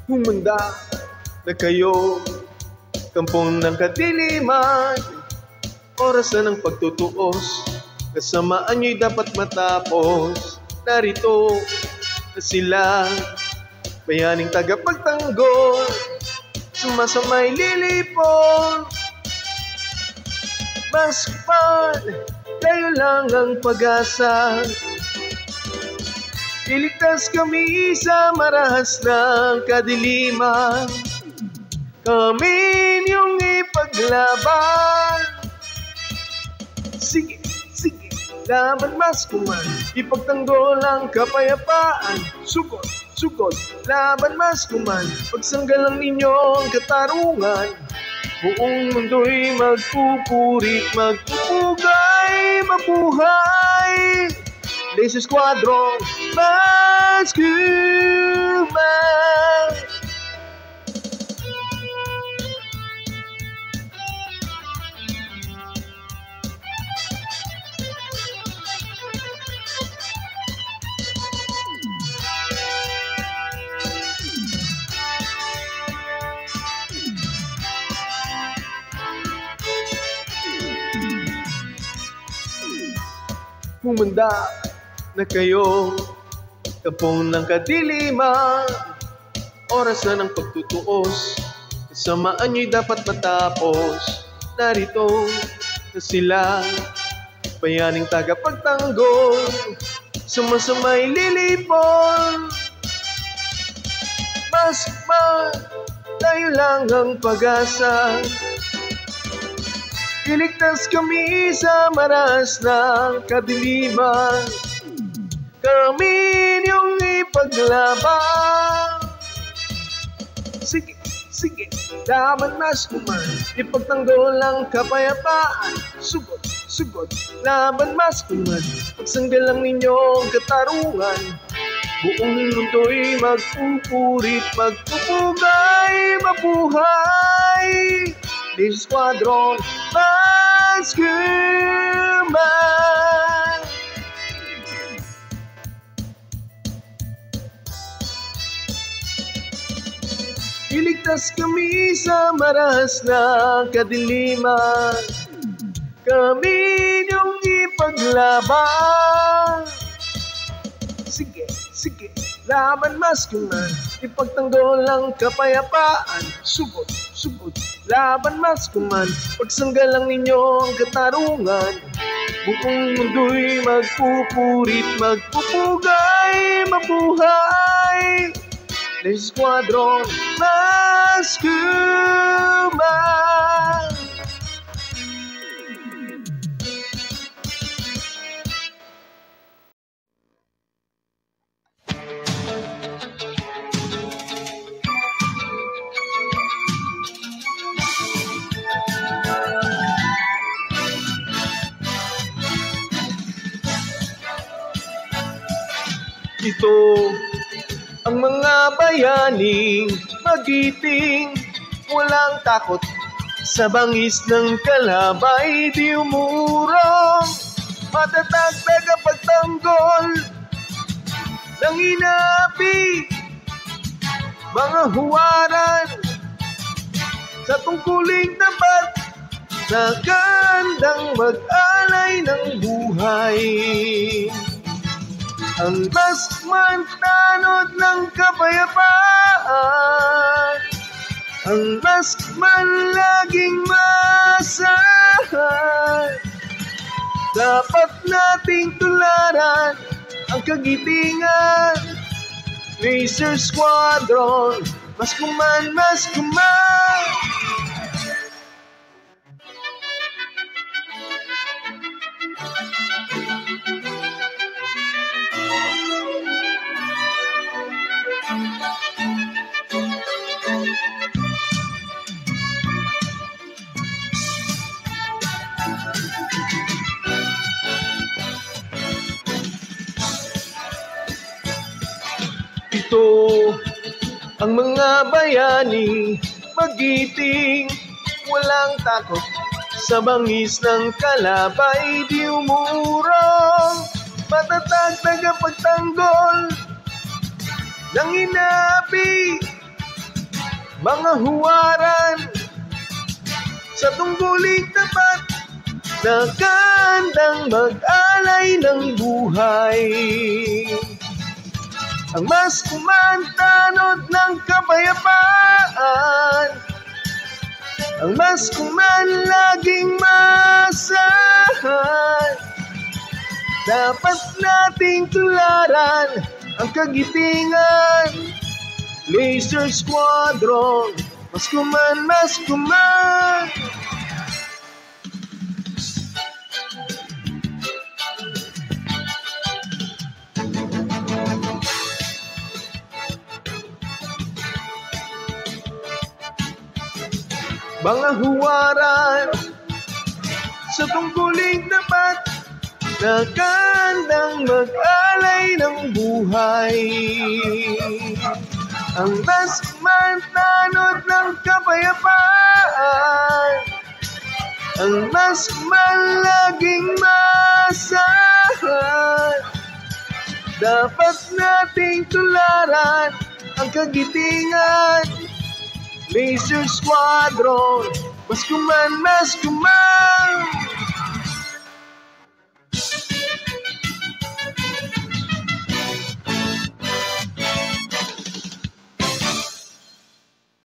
Humanda na kayo, kampong ng kadiliman. Oras na ng pagtutuos, kasamaan nyo'y dapat matapos. Narito na sila, bayaning tagapagtanggol, sumasamay lilipon. Maspan, kayo lang ang pag-asa. Iligtas kami sa marahas ng kadiliman. Kami niyong ipaglaban. Sige, sige, laban maskuman. Ipagtanggol ang kapayapaan. Sugod, sugod, laban maskuman. Pagsanggalang ninyong katarungan. Buong mundo'y magpupurit, magpupugay, mabuhay. Laser Squadron, Maskuman. Humanda na kayo, kampong ng kadiliman. Oras na ng pagtutuos, kasamaan nyo'y dapat matapos. Narito na sila, bayaning tagapagtanggol, sumasamay lilipon. Masman, tayo lang ang pag-asa. Iligtas kami sa maras ng kadiliman. Kami niyong ipaglaban. Sige, sige, laban maskuman. Ipagtanggol ang kapayapaan. Sugod, sugod, laban maskuman. Pagsanggalang ninyong katarungan. Buong mundo'y magpupurit, magpupugay, mabuhay. Laser Squadron, Maskuman. Iligtas kami sa maras ng kadiliman. Kami niyong ipaglaban. Sige, sige, laban maskuman. Ipagtanggol ang kapayapaan. Sugod, sugod, laban maskuman. Pagsanggalang ninyong katarungan. Buong mundo'y magpupurit, magpupugay, mabuhay. Laser Squadron, Maskuman. Ito ang mga bayaning magiting, walang takot sa bangis ng kalabay, di umurong. Matatag tagapagtanggol ng inapi, mga huwaran sa tungkuling tapat na gandang mag-alay ng buhay. Ang Maskuman tanod ng kapayapaan, ang Maskuman laging masahan. Dapat nating tularan ang kagitingan. Laser Squadron, Maskuman, Maskuman. Ito ang mga bayani magiting, walang takot sa bangis ng kalabay, di umurong. Matatag tagapagtanggol ng inapi, mga huwaran sa tungkuling tapat na kandang mag-alay ng buhay. Ang mas kumantanod ng kapayapaan, ang mas kumanlaging masahan. Dapat nating tularan ang kagitingan. Laser Squadron, mas kuman, mas kuman. Mga huwaran sa tungkuling tapat na kandang mag-alay ng buhay. Ang mas mantanod ng kapayapaan, ang mas malaging masahan. Dapat nating tularan ang kagitingan. Laser Squadron, mas kuman, mas kuman.